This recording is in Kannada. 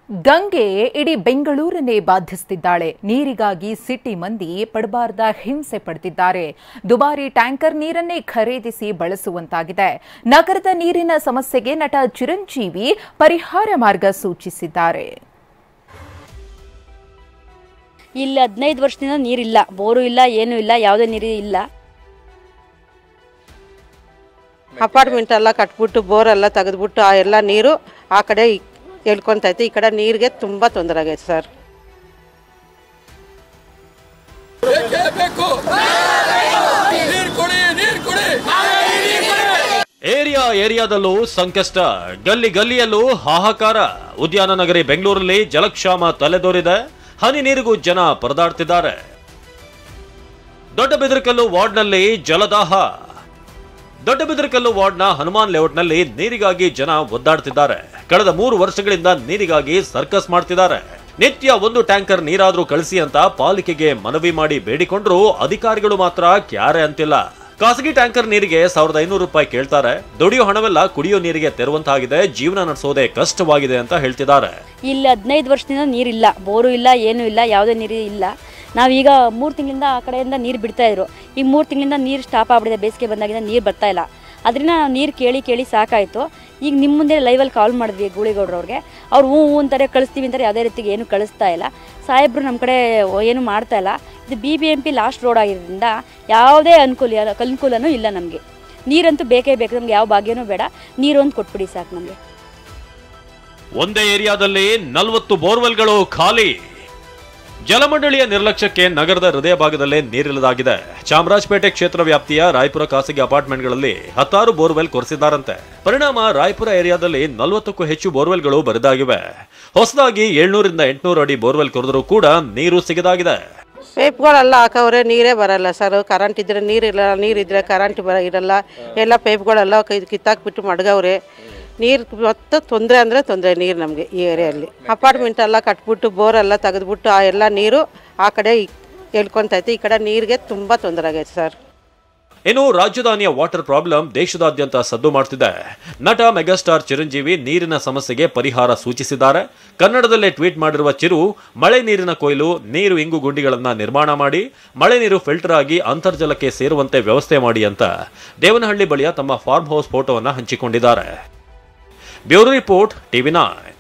ಗಂಗೆ ಇಡೀ ಬೆಂಗಳೂರನ್ನೇ ಬಾಧಿಸುತ್ತಿದ್ದಾಳೆ. ನೀರಿಗಾಗಿ ಸಿಟಿ ಮಂದಿ ಪಡಬಾರ್ದ ಹಿಂಸೆ ಪಡೆದಿದ್ದಾರೆ. ದುಬಾರಿ ಟ್ಯಾಂಕರ್ ನೀರನ್ನೇ ಖರೀದಿಸಿ ಬಳಸುವಂತಾಗಿದೆ. ನಗರದ ನೀರಿನ ಸಮಸ್ಯೆಗೆ ನಟ ಚಿರಂಜೀವಿ ಪರಿಹಾರ ಮಾರ್ಗ ಸೂಚಿಸಿದ್ದಾರೆ. ಇಲ್ಲಿ 15 ವರ್ಷದಿಂದ ನೀರಿಲ್ಲ, ಬೋರು ಇಲ್ಲ, ಏನೂ ಇಲ್ಲ, ಯಾವುದೇ ನೀರು ಇಲ್ಲ. ಅಪಾರ್ಟ್ಮೆಂಟ್ ಎಲ್ಲ ಕಟ್ಬಿಟ್ಟು ಬೋರೆಲ್ಲ ತೆಗೆದ್ಬಿಟ್ಟು ಆ ಎಲ್ಲ ನೀರು ಆ ಕಡೆ ಹೇಳ್ಕೊಂತೈತೆ. ಈ ಕಡೆ ನೀರಿಗೆ ತುಂಬ ತೊಂದರೆ ಆಗೈತೆ ಸರ್. ಏರಿಯಾದಲ್ಲೂ ಸಂಕಷ್ಟ, ಗಲ್ಲಿಯಲ್ಲೂ ಹಾಹಾಕಾರ. ಉದ್ಯಾನ ನಗರಿ ಬೆಂಗಳೂರಲ್ಲಿ ಜಲಕ್ಷಾಮ ತಲೆದೋರಿದೆ. ಹನಿ ನೀರಿಗೂ ಜನ ಪರದಾಡ್ತಿದ್ದಾರೆ. ದೊಡ್ಡಬಿದರಕಲ್ಲು ವಾರ್ಡ್ನಲ್ಲಿ ಜಲದಾಹ. ದೊಡ್ಡಬಿದರಕಲ್ಲು ವಾರ್ಡ್ನ ಹನುಮಾನ್ ಲೇಔಟ್ನಲ್ಲಿ ನೀರಿಗಾಗಿ ಜನ ಒದ್ದಾಡ್ತಿದ್ದಾರೆ. ಕಳೆದ 3 ವರ್ಷಗಳಿಂದ ನೀರಿಗಾಗಿ ಸರ್ಕಸ್ ಮಾಡ್ತಿದ್ದಾರೆ. ನಿತ್ಯ 1 ಟ್ಯಾಂಕರ್ ನೀರಾದ್ರೂ ಕಳಿಸಿ ಅಂತ ಪಾಲಿಕೆಗೆ ಮನವಿ ಮಾಡಿ ಬೇಡಿಕೊಂಡ್ರು ಅಧಿಕಾರಿಗಳು ಮಾತ್ರ ಕ್ಯಾರೆ ಅಂತಿಲ್ಲ. ಖಾಸಗಿ ಟ್ಯಾಂಕರ್ ನೀರಿಗೆ 1500 ರೂಪಾಯಿ ಕೇಳ್ತಾರೆ. ದುಡಿಯೋ ಹಣವೆಲ್ಲ ಕುಡಿಯೋ ನೀರಿಗೆ ತೆರುವಂತಾಗಿದೆ. ಜೀವನ ನಡೆಸೋದೇ ಕಷ್ಟವಾಗಿದೆ ಅಂತ ಹೇಳ್ತಿದ್ದಾರೆ. ಇಲ್ಲಿ 15 ವರ್ಷದಿಂದ ನೀರಿಲ್ಲ, ಬೋರು ಇಲ್ಲ, ಏನೂ ಇಲ್ಲ, ಯಾವುದೇ ನೀರು ಇಲ್ಲ. ನಾವೀಗ 3 ತಿಂಗಳಿಂದ ಆ ಕಡೆಯಿಂದ ನೀರು ಬಿಡ್ತಾ ಇದ್ರು. ಈ 3 ತಿಂಗಳಿಂದ ನೀರು ಸ್ಟಾಪ್ ಆಗ್ಬಿಟ್ಟಿದೆ. ಬೇಸಿಗೆ ಬಂದಾಗಿಂದ ನೀರು ಬರ್ತಾ ಇಲ್ಲ. ಅದರಿಂದ ನಾವು ನೀರು ಕೇಳಿ ಸಾಕಾಯಿತು. ಈಗ ನಿಮ್ಮ ಮುಂದೆ ಲೈವಲ್ಲಿ ಕಾಲ್ ಮಾಡಿದ್ವಿ ಗೂಳಿಗೌಡ್ರವ್ರಿಗೆ. ಅವ್ರು ಹ್ಞೂ ಅಂತಾರೆ, ಕಳಿಸ್ತೀವಿ ಅಂತಾರೆ. ಯಾವುದೇ ರೀತಿಗೆ ಏನು ಕಳಿಸ್ತಾ ಇಲ್ಲ. ಸಾಹೇಬರು ನಮ್ಮ ಕಡೆ ಏನು ಮಾಡ್ತಾ ಇಲ್ಲ. ಇದು BBMP ಲಾಸ್ಟ್ ರೋಡ್ ಆಗಿರೋದ್ರಿಂದ ಯಾವುದೇ ಅನುಕೂಲನೂ ಇಲ್ಲ. ನಮಗೆ ನೀರಂತೂ ಬೇಕೇ ಬೇಕು. ನಮ್ಗೆ ಯಾವ ಭಾಗ್ಯನೂ ಬೇಡ, ನೀರೊಂದು ಕೊಟ್ಬಿಡಿ ಸಾಕು ನಮಗೆ. ಒಂದೇ ಏರಿಯಾದಲ್ಲಿ 40 ಬೋರ್ವೆಲ್ಗಳು ಖಾಲಿ. ಜಲಮಂಡಳಿಯ ನಿರ್ಲಕ್ಷ್ಯಕ್ಕೆ ನಗರದ ಹೃದಯ ಭಾಗದಲ್ಲೇ ನೀರಿಲ್ಲದಾಗಿದೆ. ಚಾಮರಾಜಪೇಟೆ ಕ್ಷೇತ್ರ ವ್ಯಾಪ್ತಿಯ ರಾಯಪುರ ಖಾಸಗಿ ಅಪಾರ್ಟ್ಮೆಂಟ್ಗಳಲ್ಲಿ 16 ಬೋರ್ವೆಲ್ ಕೊರೆಸಿದ್ದಾರಂತೆ. ಪರಿಣಾಮ ರಾಯಪುರ ಏರಿಯಾದಲ್ಲಿ 40ಕ್ಕೂ ಹೆಚ್ಚು ಬೋರ್ವೆಲ್ಗಳು ಬರಿದಾಗಿವೆ. ಹೊಸದಾಗಿ 700 ರಿಂದ 800 ಅಡಿ ಬೋರ್ವೆಲ್ ಕೊರೆದರೂ ಕೂಡ ನೀರು ಸಿಗದಾಗಿದೆ. ಪೈಪ್ಗಳೆಲ್ಲ ಹಾಕವ್ರೆ, ನೀರೇ ಬರಲ್ಲ ಸರ್. ಕರೆಂಟ್ ಇದ್ರೆ ನೀರಿಲ್ಲ, ನೀರಿದ್ರೆ ಕರೆಂಟ್ ಇರಲ್ಲ. ಎಲ್ಲ ಪೈಪ್ಗಳೆಲ್ಲ ಕಿತ್ತಾಕ್ಬಿಟ್ಟು ಮಡ್ಗವ್ರೆ. ನೀರು ಮತ್ತು ತೊಂದರೆ ಅಂದರೆ ತೊಂದರೆ ನೀರು ನಮಗೆ ಈ ಏರಿಯಲ್ಲಿ. ಅಪಾರ್ಟ್ಮೆಂಟ್ ಎಲ್ಲ ಕಟ್ಬಿಟ್ಟು ಬೋರೆಲ್ಲ ತೆಗೆದ್ಬಿಟ್ಟು ಆ ಎಲ್ಲ ನೀರು ಆ ಕಡೆ ಹೇಳ್ಕೊಂತೈತೆ. ಈ ಕಡೆ ನೀರಿಗೆ ತುಂಬ ತೊಂದರೆ ಆಗೈತೆ ಸರ್. ಇನ್ನು ರಾಜಧಾನಿಯ ವಾಟರ್ ಪ್ರಾಬ್ಲಮ್ ದೇಶದಾದ್ಯಂತ ಸದ್ದು ಮಾಡ್ತಿದೆ. ನಟ ಮೆಗಾಸ್ಟಾರ್ ಚಿರಂಜೀವಿ ನೀರಿನ ಸಮಸ್ಯೆಗೆ ಪರಿಹಾರ ಸೂಚಿಸಿದ್ದಾರೆ. ಕನ್ನಡದಲ್ಲೇ ಟ್ವೀಟ್ ಮಾಡಿರುವ ಚಿರು, ಮಳೆ ನೀರಿನ ಕೊಯ್ಲು, ನೀರು ಇಂಗು ಗುಂಡಿಗಳನ್ನು ನಿರ್ಮಾಣ ಮಾಡಿ ಮಳೆ ನೀರು ಫಿಲ್ಟರ್ ಆಗಿ ಅಂತರ್ಜಲಕ್ಕೆ ಸೇರುವಂತೆ ವ್ಯವಸ್ಥೆ ಮಾಡಿ ಅಂತ ದೇವನಹಳ್ಳಿ ಬಳಿಯ ತಮ್ಮ ಫಾರ್ಮ್ ಹೌಸ್ ಫೋಟೋವನ್ನು ಹಂಚಿಕೊಂಡಿದ್ದಾರೆ. Bureau report, TV9.